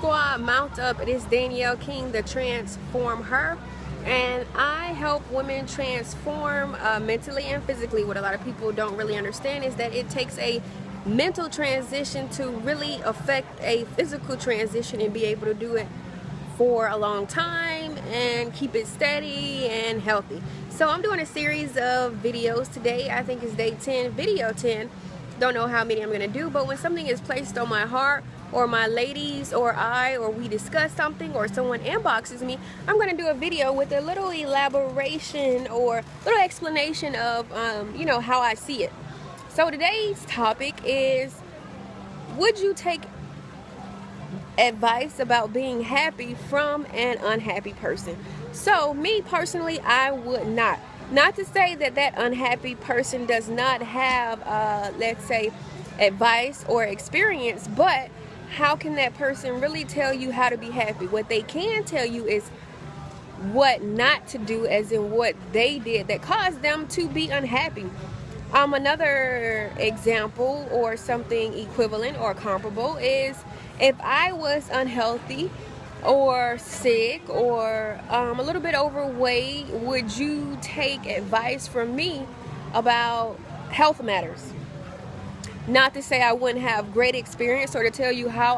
Squad, mount up. It is Danielle King, the Transform Her, and I help women transform mentally and physically. What a lot of people don't really understand is that it takes a mental transition to really affect a physical transition and be able to do it for a long time and keep it steady and healthy. So I'm doing a series of videos today. I think it's day 10, video 10. Don't know how many I'm gonna do, but when something is placed on my heart, or my ladies, or we discuss something, or someone inboxes me, I'm gonna do a video with a little elaboration or little explanation of how I see it. So today's topic is, would you take advice about being happy from an unhappy person? So me personally, I would not. Not to say that that unhappy person does not have, let's say, advice or experience, but how can that person really tell you how to be happy? What they can tell you is what not to do, as in what they did that caused them to be unhappy. Another example or something equivalent or comparable is, if I was unhealthy or sick or a little bit overweight, would you take advice from me about health matters? Not to say I wouldn't have great experience or to tell you how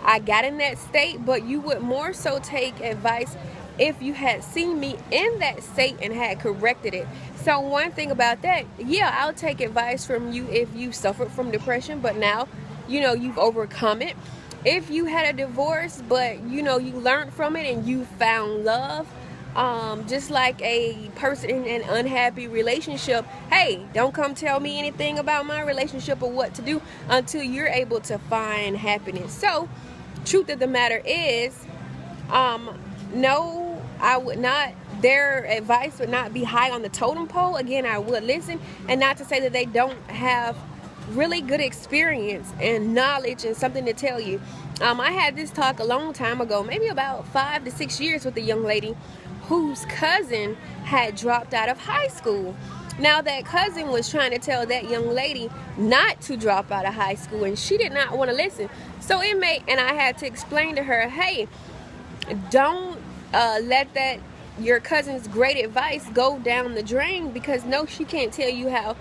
I got in that state, but you would more so take advice if you had seen me in that state and had corrected it. So one thing about that, yeah, I'll take advice from you if you suffered from depression, but now, you've overcome it. If you had a divorce, but you learned from it and you found love, just like a person in an unhappy relationship, hey, don't come tell me anything about my relationship or what to do until you're able to find happiness. So, truth of the matter is, no, I would not. Their advice would not be high on the totem pole. Again, I would listen, and not to say that they don't have really good experience and knowledge and something to tell you. I had this talk a long time ago, maybe about 5 to 6 years, with a young lady whose cousin had dropped out of high school. Now that cousin was trying to tell that young lady not to drop out of high school, and she did not want to listen. So and I had to explain to her, hey, don't let that your cousin's great advice go down the drain, because no, she can't tell you how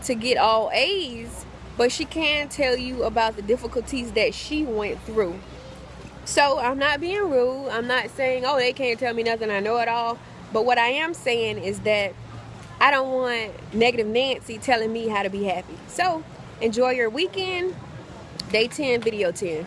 to get all A's, but she can tell you about the difficulties that she went through. So I'm not being rude. I'm not saying, oh, they can't tell me nothing, I know it all. But what I am saying is that I don't want negative Nancy telling me how to be happy. So enjoy your weekend. Day 10, video 10.